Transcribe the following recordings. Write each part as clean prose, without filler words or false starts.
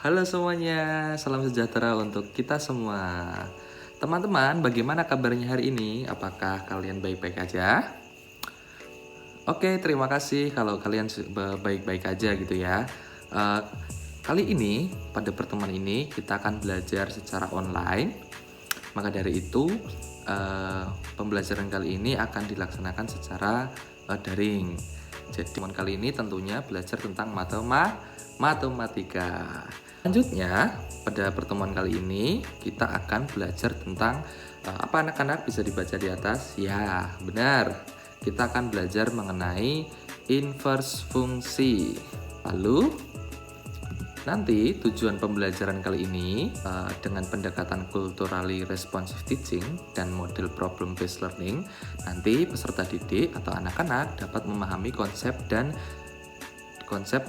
Halo semuanya, salam sejahtera untuk kita semua. Teman-teman, bagaimana kabarnya hari ini? Apakah kalian baik-baik aja? Oke, terima kasih kalau kalian baik-baik aja gitu ya. Eh, Kali ini, pada pertemuan ini, kita akan belajar secara online. Maka dari itu, pembelajaran kali ini akan dilaksanakan secara daring. Jadi, teman kali ini tentunya belajar tentang matematika. Selanjutnya, pada pertemuan kali ini kita akan belajar tentang apa anak-anak bisa dibaca di atas? Ya, benar. Kita akan belajar mengenai inverse fungsi. Lalu, nanti tujuan pembelajaran kali ini dengan pendekatan culturally responsive teaching dan model problem based learning, nanti peserta didik atau anak-anak dapat memahami konsep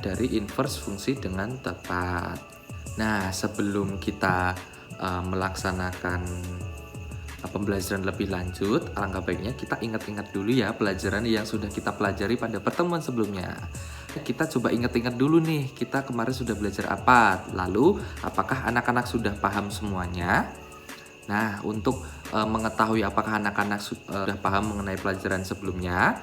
dari inverse fungsi dengan tepat. Nah, sebelum kita melaksanakan pembelajaran lebih lanjut, alangkah baiknya kita ingat-ingat dulu ya pelajaran yang sudah kita pelajari pada pertemuan sebelumnya. Kita coba ingat-ingat dulu nih, kita kemarin sudah belajar apa, lalu apakah anak-anak sudah paham semuanya? Nah, untuk mengetahui apakah anak-anak sudah paham mengenai pelajaran sebelumnya,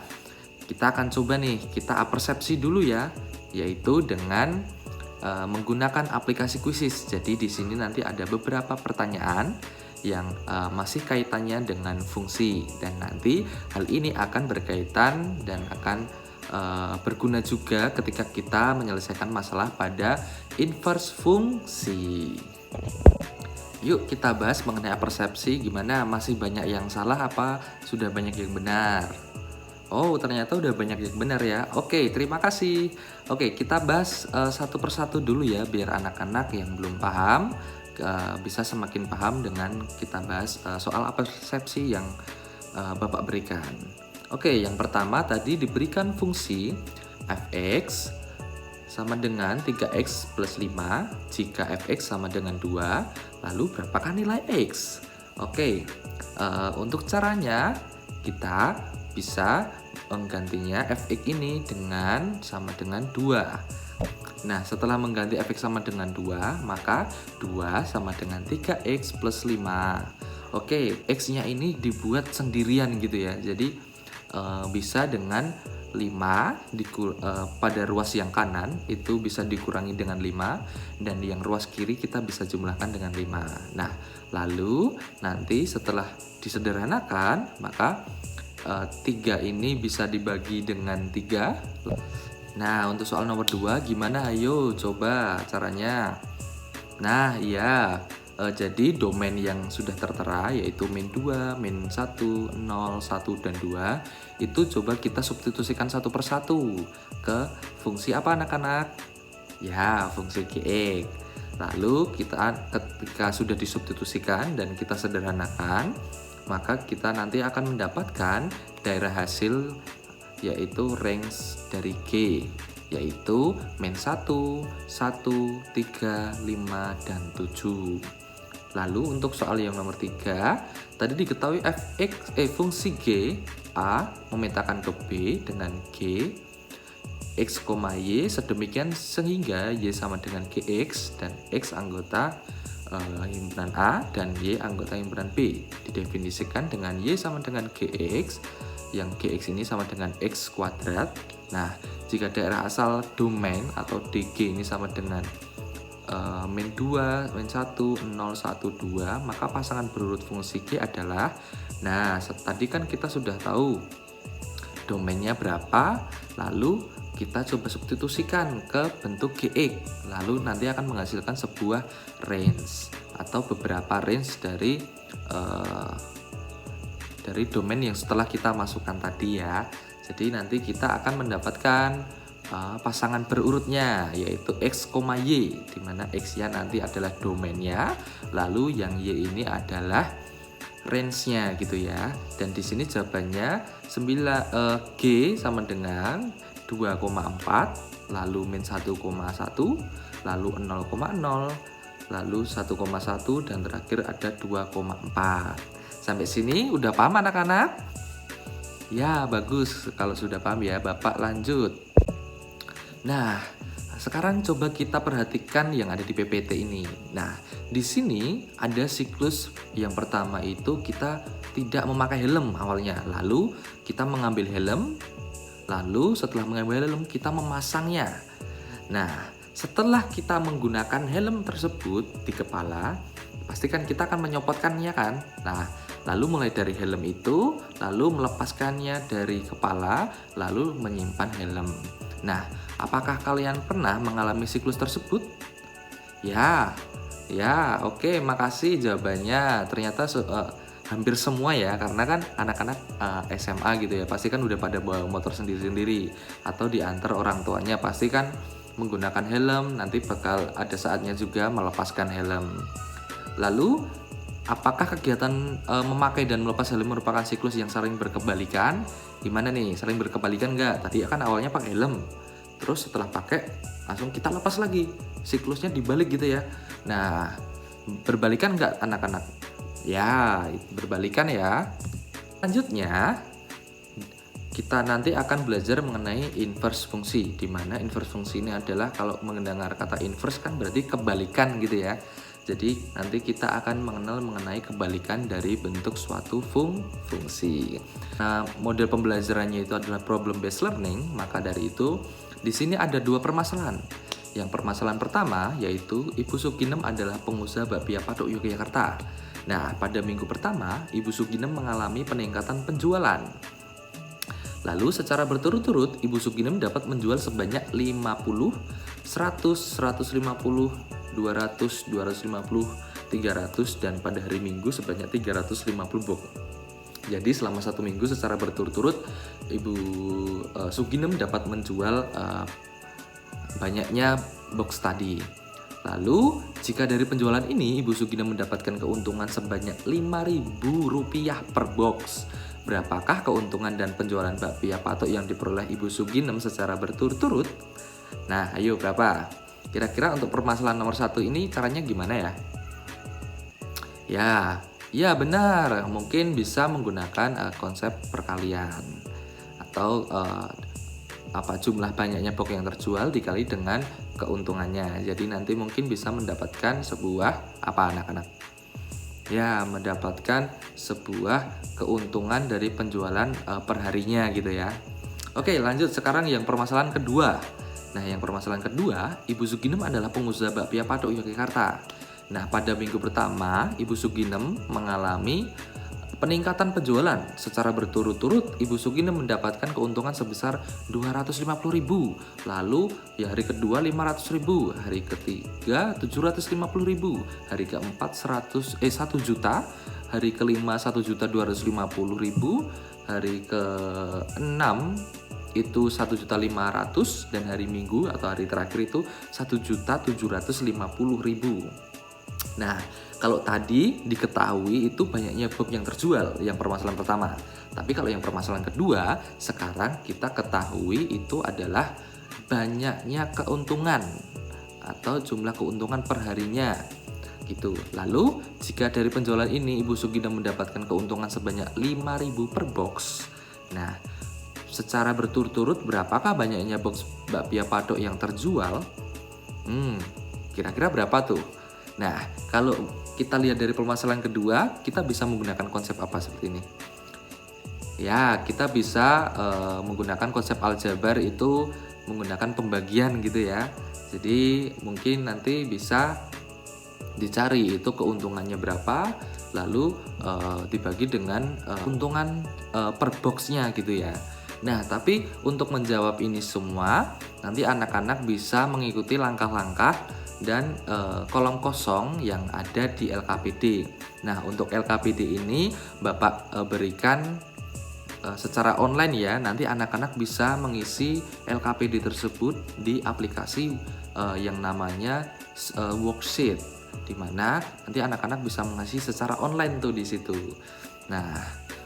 kita akan coba nih, kita persepsi dulu ya, yaitu dengan menggunakan aplikasi Quizizz. Jadi di sini nanti ada beberapa pertanyaan yang masih kaitannya dengan fungsi, dan nanti hal ini akan berkaitan dan akan berguna juga ketika kita menyelesaikan masalah pada inverse fungsi. Yuk kita bahas mengenai persepsi, gimana, masih banyak yang salah apa sudah banyak yang benar? Oh, ternyata udah banyak yang benar ya. Oke, terima kasih. Oke, kita bahas satu persatu dulu ya, biar anak-anak yang belum paham bisa semakin paham dengan kita bahas soal persepsi yang Bapak berikan. Oke, yang pertama tadi diberikan fungsi fx sama dengan 3x plus 5 jika fx sama dengan 2, lalu berapakah nilai x? Oke, untuk caranya kita bisa menggantinya fx ini dengan sama dengan 2. Nah, setelah mengganti fx sama dengan 2, maka 2 sama dengan 3x plus 5. Oke, x-nya ini dibuat sendirian gitu ya. Jadi bisa dengan 5 pada ruas yang kanan itu bisa dikurangi dengan 5, dan yang ruas kiri kita bisa jumlahkan dengan 5. Nah, lalu nanti setelah disederhanakan, maka 3 ini bisa dibagi dengan 3. Nah, untuk soal nomor 2 gimana? Ayo coba caranya. Nah, iya. Jadi domain yang sudah tertera yaitu min 2, min 1, 0, 1, dan 2 itu coba kita substitusikan satu persatu ke fungsi apa anak-anak? Ya, fungsi gx. Lalu ketika sudah disubstitusikan dan kita sederhanakan, maka kita nanti akan mendapatkan daerah hasil yaitu range dari G, yaitu min 1, 1, 3, 5, dan 7. Lalu untuk soal yang nomor 3, tadi diketahui fungsi G A memetakan ke B dengan G X, Y sedemikian sehingga Y sama dengan GX dan X anggota himpunan A dan Y anggota himpunan B didefinisikan dengan Y sama dengan GX, yang GX ini sama dengan X kuadrat. Nah, jika daerah asal domain atau DG ini sama dengan min 2, min 1, 0, 1, 2, maka pasangan berurut fungsi G adalah, nah tadi kan kita sudah tahu domainnya berapa, lalu kita coba substitusikan ke bentuk GX, lalu nanti akan menghasilkan sebuah range atau beberapa range dari domain yang setelah kita masukkan tadi ya. Jadi nanti kita akan mendapatkan pasangan berurutnya yaitu X, Y, di mana X-nya nanti adalah domainnya, lalu yang Y ini adalah range-nya gitu ya. Dan di sini jawabannya G sama dengan 2,4, lalu min 1,1, lalu 0,0, lalu 1,1, dan terakhir ada 2,4. Sampai sini udah paham anak-anak? Ya, bagus kalau sudah paham ya. Bapak lanjut. Nah, sekarang coba kita perhatikan yang ada di PPT ini. Nah, di sini ada siklus yang pertama itu kita tidak memakai helm awalnya. Lalu kita mengambil helm, lalu setelah mengambil helm kita memasangnya. Nah, setelah kita menggunakan helm tersebut di kepala, pastikan kita akan menyopotkannya kan. Nah, lalu mulai dari helm itu, lalu melepaskannya dari kepala, lalu menyimpan helm. Nah, apakah kalian pernah mengalami siklus tersebut? Ya, oke, makasih jawabannya. Ternyata hampir semua ya, karena kan anak-anak SMA gitu ya, pasti kan udah pada bawa motor sendiri-sendiri atau diantar orang tuanya, pasti kan menggunakan helm. Nanti bakal ada saatnya juga melepaskan helm. Lalu, apakah kegiatan memakai dan melepas helm merupakan siklus yang saling berkebalikan? Gimana nih, saling berkebalikan nggak? Tadi kan awalnya pakai helm, terus setelah pakai langsung kita lepas lagi, siklusnya dibalik gitu ya. Nah, berbalikan nggak anak-anak? Ya, berbalikan ya. Selanjutnya, kita nanti akan belajar mengenai inverse fungsi, di mana inverse fungsi ini adalah kalau mendengar kata inverse kan berarti kebalikan gitu ya. Jadi nanti kita akan mengenal mengenai kebalikan dari bentuk suatu fungsi. Nah, model pembelajarannya itu adalah problem based learning. Maka dari itu di sini ada dua permasalahan. Yang permasalahan pertama yaitu Ibu Suginem adalah pengusaha bakpia patok Yogyakarta. Nah, pada minggu pertama Ibu Suginem mengalami peningkatan penjualan. Lalu secara berturut-turut Ibu Suginem dapat menjual sebanyak 50, 100, 150, 200, 250, 300, dan pada hari Minggu sebanyak 350 box. Jadi selama 1 minggu secara berturut-turut Ibu Suginem dapat menjual banyaknya box tadi. Lalu jika dari penjualan ini Ibu Suginem mendapatkan keuntungan sebanyak Rp5.000 per box. Berapakah keuntungan dan penjualan bakpia patok yang diperoleh Ibu Suginem secara berturut-turut? Nah, ayo berapa? Kira-kira untuk permasalahan nomor 1 ini caranya gimana ya? Ya benar. Mungkin bisa menggunakan konsep perkalian atau jumlah banyaknya box yang terjual dikali dengan keuntungannya. Jadi nanti mungkin bisa mendapatkan sebuah anak-anak? Ya, mendapatkan sebuah keuntungan dari penjualan perharinya gitu ya. Oke, lanjut sekarang yang permasalahan kedua. Nah, yang permasalahan kedua, Ibu Suginem adalah pengusaha bakpia patok Yogyakarta. Nah, pada minggu pertama, Ibu Suginem mengalami peningkatan penjualan. Secara berturut-turut, Ibu Suginem mendapatkan keuntungan sebesar Rp250.000. Lalu, ya hari kedua Rp500.000, hari ketiga Rp750.000, hari keempat 1 juta, hari kelima Rp1.250.000, hari ke-6 itu 1.500.000, dan hari Minggu atau hari terakhir itu 1.750.000. Nah, kalau tadi diketahui itu banyaknya box yang terjual, yang permasalahan pertama. Tapi kalau yang permasalahan kedua, sekarang kita ketahui itu adalah banyaknya keuntungan atau jumlah keuntungan perharinya gitu. Lalu, jika dari penjualan ini Ibu Suginem mendapatkan keuntungan sebanyak 5.000 per box. Nah, secara berturut-turut berapakah banyaknya box bakpia patok yang terjual? Kira-kira berapa tuh? Nah, kalau kita lihat dari permasalahan kedua, kita bisa menggunakan konsep apa seperti ini? Ya, kita bisa menggunakan konsep aljabar, itu menggunakan pembagian gitu ya. Jadi mungkin nanti bisa dicari itu keuntungannya berapa, lalu dibagi dengan keuntungan per boxnya gitu ya. Nah, tapi untuk menjawab ini semua, nanti anak-anak bisa mengikuti langkah-langkah dan kolom kosong yang ada di LKPD. Nah, untuk LKPD ini Bapak berikan secara online ya. Nanti anak-anak bisa mengisi LKPD tersebut di aplikasi yang namanya worksheet, di mana nanti anak-anak bisa mengisi secara online tuh di situ. Nah,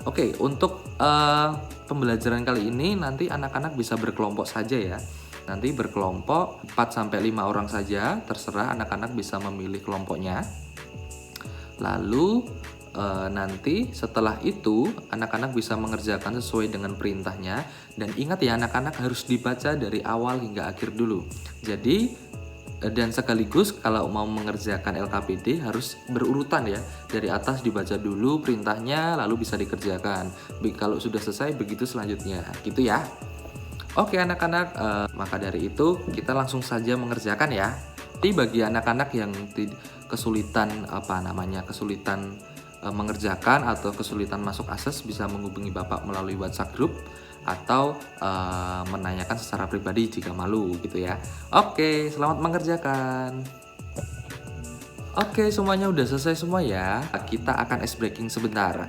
oke, untuk pembelajaran kali ini nanti anak-anak bisa berkelompok saja ya. Nanti berkelompok 4-5 orang saja, terserah anak-anak bisa memilih kelompoknya. Lalu nanti setelah itu anak-anak bisa mengerjakan sesuai dengan perintahnya. Dan ingat ya, anak-anak harus dibaca dari awal hingga akhir dulu. Jadi dan sekaligus kalau mau mengerjakan LKPD harus berurutan ya. Dari atas dibaca dulu perintahnya, lalu bisa dikerjakan. Kalau sudah selesai begitu selanjutnya, gitu ya. Oke anak-anak, maka dari itu kita langsung saja mengerjakan ya. Jadi bagi anak-anak yang kesulitan kesulitan mengerjakan atau kesulitan masuk akses, bisa menghubungi Bapak melalui WhatsApp group atau menanyakan secara pribadi jika malu gitu ya. Oke, selamat mengerjakan. Oke, semuanya udah selesai semua ya. Kita akan ice breaking sebentar.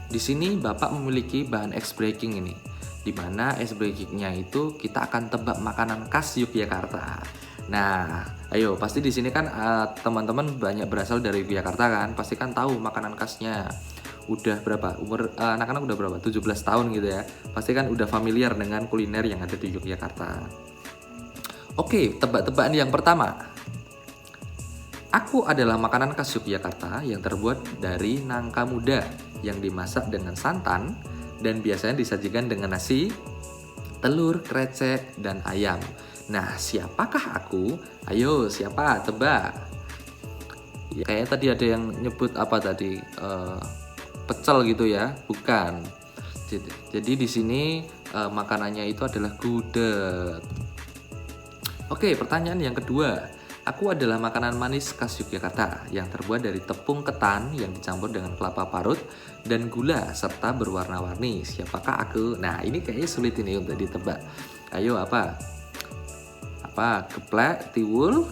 Di sini Bapak memiliki bahan ice breaking ini, di mana ice breakingnya itu kita akan tebak makanan khas Yogyakarta. Nah, ayo pasti di sini kan teman-teman banyak berasal dari Yogyakarta kan, pasti kan tahu makanan khasnya. Udah berapa? Umur anak-anak udah berapa? 17 tahun gitu ya. Pasti kan udah familiar dengan kuliner yang ada di Yogyakarta. Oke, tebak-tebakan yang pertama. Aku adalah makanan khas Yogyakarta yang terbuat dari nangka muda yang dimasak dengan santan dan biasanya disajikan dengan nasi, telur, krecek, dan ayam. Nah, siapakah aku? Ayo, siapa? Tebak. Ya, kayaknya tadi ada yang nyebut apa tadi? Pecel gitu ya? Bukan. Jadi di sini makanannya itu adalah gudeg. Oke, pertanyaan yang kedua. Aku adalah makanan manis khas Yogyakarta yang terbuat dari tepung ketan yang dicampur dengan kelapa parut dan gula serta berwarna-warni. Siapakah aku? Nah, ini kayaknya sulit ini untuk ditebak. Ayo, apa? Apa? Geplek, tiwul?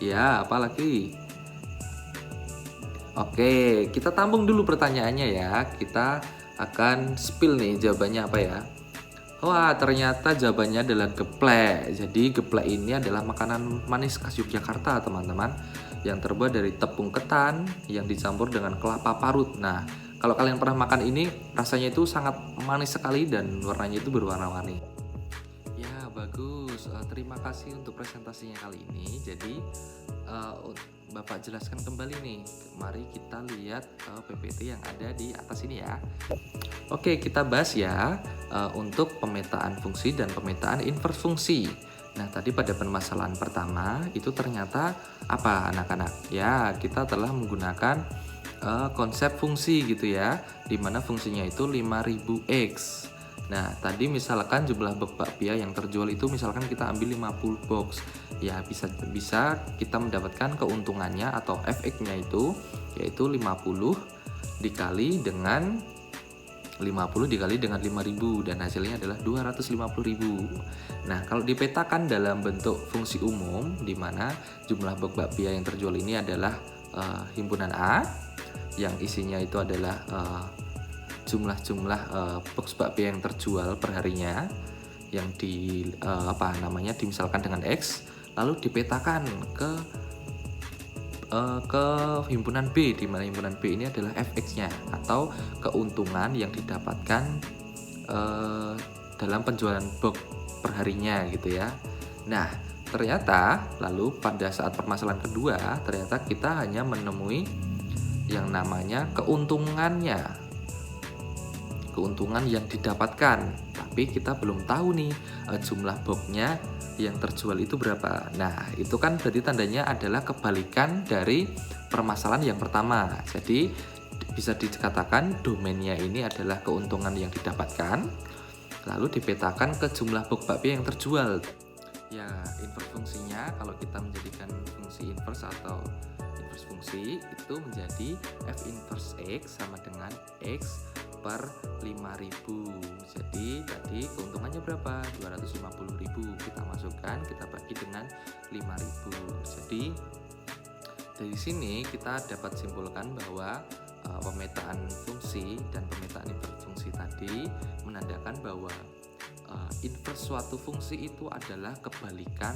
Ya, apa lagi? Oke, kita tampung dulu pertanyaannya ya. Kita akan spill nih jawabannya apa ya. Wah, ternyata jawabannya adalah geplek. Jadi geplek ini adalah makanan manis khas Yogyakarta, teman-teman, yang terbuat dari tepung ketan yang dicampur dengan kelapa parut. Nah, kalau kalian pernah makan ini, rasanya itu sangat manis sekali dan warnanya itu berwarna-warni. Ya, bagus. Terima kasih untuk presentasinya kali ini. Jadi, Bapak jelaskan kembali nih. Mari kita lihat PPT yang ada di atas ini ya. Oke, kita bahas ya untuk pemetaan fungsi dan pemetaan inverse fungsi. Nah, tadi pada permasalahan pertama itu ternyata apa anak-anak? Ya, kita telah menggunakan konsep fungsi gitu ya, dimana fungsinya itu 5000X. Nah, tadi misalkan jumlah box bakpia yang terjual itu misalkan kita ambil 50 box. Ya, bisa kita mendapatkan keuntungannya atau FX-nya itu yaitu 50 dikali dengan 5.000 dan hasilnya adalah 250.000. Nah, kalau dipetakan dalam bentuk fungsi umum di mana jumlah box bakpia yang terjual ini adalah himpunan A yang isinya itu adalah jumlah box bakpia yang terjual per harinya yang dimisalkan dengan X, lalu dipetakan ke himpunan B, di mana himpunan B ini adalah FX-nya atau keuntungan yang didapatkan dalam penjualan box per harinya gitu ya. Nah, ternyata lalu pada saat permasalahan kedua ternyata kita hanya menemui yang namanya keuntungan yang didapatkan, tapi kita belum tahu nih jumlah boxnya yang terjual itu berapa. Nah, itu kan berarti tandanya adalah kebalikan dari permasalahan yang pertama. Jadi bisa dikatakan domainnya ini adalah keuntungan yang didapatkan, lalu dipetakan ke jumlah box bakpia yang terjual. Ya, inverse fungsinya kalau kita menjadikan fungsi inverse atau inverse fungsi itu menjadi F inverse X sama dengan X per 5.000. Jadi tadi keuntungannya berapa? 250.000. Kita masukkan, kita bagi dengan 5.000. Jadi dari sini kita dapat simpulkan bahwa pemetaan fungsi dan pemetaan inverse fungsi tadi menandakan bahwa inverse suatu fungsi itu adalah kebalikan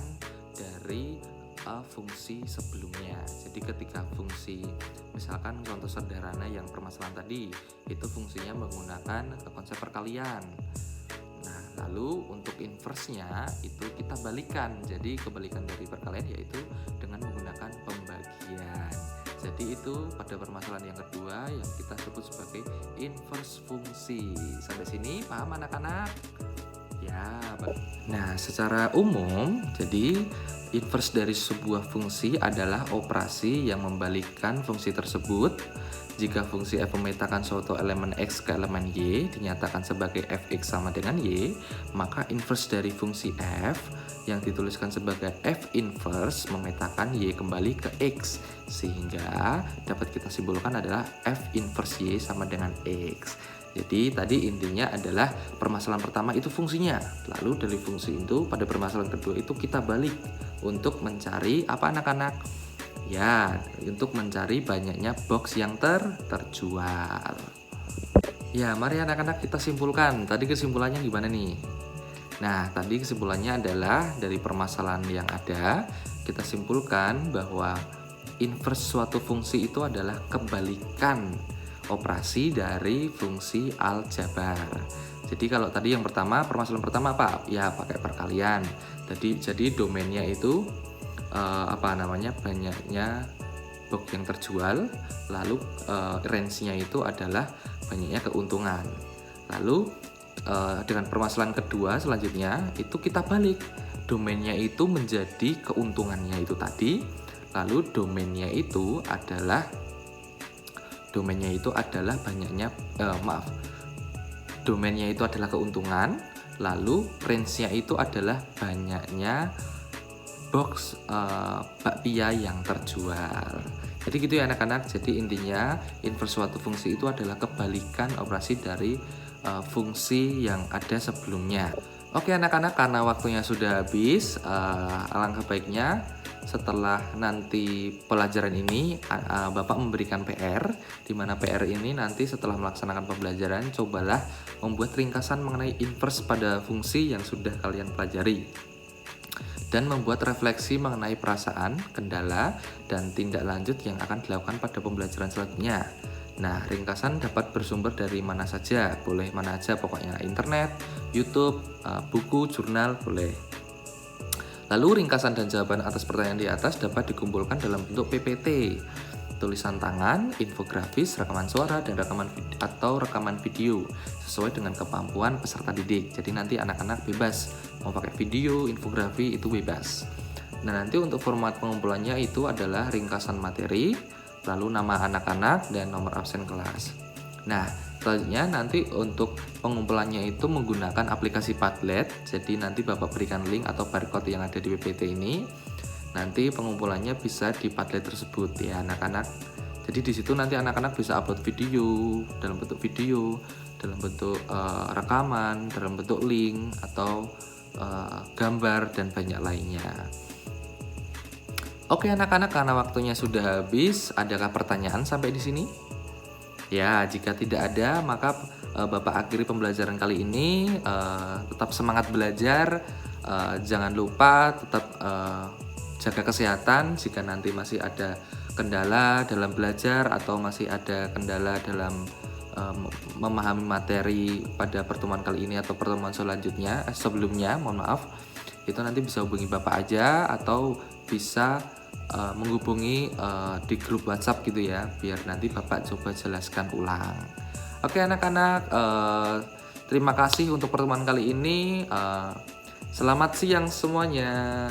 dari fungsi sebelumnya. Jadi ketika fungsi, misalkan contoh sederhana yang permasalahan tadi, itu fungsinya menggunakan konsep perkalian. Nah, lalu untuk inverse-nya itu kita balikan. Jadi kebalikan dari perkalian yaitu dengan menggunakan pembagian. Jadi itu pada permasalahan yang kedua yang kita sebut sebagai inverse fungsi. Sampai sini paham anak-anak? Ya, nah secara umum, jadi inverse dari sebuah fungsi adalah operasi yang membalikkan fungsi tersebut. Jika fungsi f memetakan suatu elemen x ke elemen y dinyatakan sebagai fx sama dengan y, maka inverse dari fungsi f yang dituliskan sebagai f inverse memetakan y kembali ke x, sehingga dapat kita simpulkan adalah f inverse y sama dengan x. Jadi tadi intinya adalah permasalahan pertama itu fungsinya, lalu dari fungsi itu pada permasalahan kedua itu kita balik untuk mencari apa anak-anak? Ya, untuk mencari banyaknya box yang terjual. Ya, mari anak-anak kita simpulkan. Tadi kesimpulannya gimana nih? Nah, tadi kesimpulannya adalah dari permasalahan yang ada, kita simpulkan bahwa inverse suatu fungsi itu adalah kebalikan operasi dari fungsi aljabar. Jadi kalau tadi yang pertama, permasalahan pertama apa? Ya, pakai perkalian. Jadi domainnya itu banyaknya box yang terjual, lalu range-nya itu adalah banyaknya keuntungan. Lalu dengan permasalahan kedua selanjutnya itu kita balik, domainnya itu menjadi keuntungannya itu tadi, lalu domainnya itu adalah domainnya itu adalah keuntungan, lalu range-nya itu adalah banyaknya box bakpia yang terjual. Jadi gitu ya anak-anak. Jadi intinya inverse suatu fungsi itu adalah kebalikan operasi dari fungsi yang ada sebelumnya. Oke anak-anak, karena waktunya sudah habis, alangkah baiknya setelah nanti pelajaran ini Bapak memberikan PR, di mana PR ini nanti setelah melaksanakan pembelajaran cobalah membuat ringkasan mengenai inverse pada fungsi yang sudah kalian pelajari, dan membuat refleksi mengenai perasaan, kendala, dan tindak lanjut yang akan dilakukan pada pembelajaran selanjutnya. Nah, ringkasan dapat bersumber dari mana saja, boleh mana aja pokoknya, internet, YouTube, buku, jurnal, boleh. Lalu ringkasan dan jawaban atas pertanyaan di atas dapat dikumpulkan dalam bentuk PPT, tulisan tangan, infografis, rekaman suara, dan rekaman video sesuai dengan kemampuan peserta didik. Jadi nanti anak-anak bebas mau pakai video, infografi itu bebas. Nah nanti untuk format pengumpulannya itu adalah ringkasan materi, lalu nama anak-anak dan nomor absen kelas. Nah selanjutnya nanti untuk pengumpulannya itu menggunakan aplikasi Padlet. Jadi nanti Bapak berikan link atau barcode yang ada di PPT ini. Nanti pengumpulannya bisa di Padlet tersebut ya anak-anak. Jadi di situ nanti anak-anak bisa upload video, dalam bentuk rekaman, dalam bentuk link atau gambar dan banyak lainnya. Oke anak-anak, karena waktunya sudah habis, adakah pertanyaan sampai di sini? Ya, jika tidak ada, maka Bapak akhiri pembelajaran kali ini. Tetap semangat belajar, jangan lupa tetap jaga kesehatan. Jika nanti masih ada kendala dalam belajar atau masih ada kendala dalam memahami materi pada pertemuan kali ini atau pertemuan sebelumnya, mohon maaf, itu nanti bisa hubungi Bapak aja atau bisa menghubungi di grup WhatsApp gitu ya, biar nanti Bapak coba jelaskan ulang. Oke anak-anak, terima kasih untuk pertemuan kali ini. Selamat siang semuanya.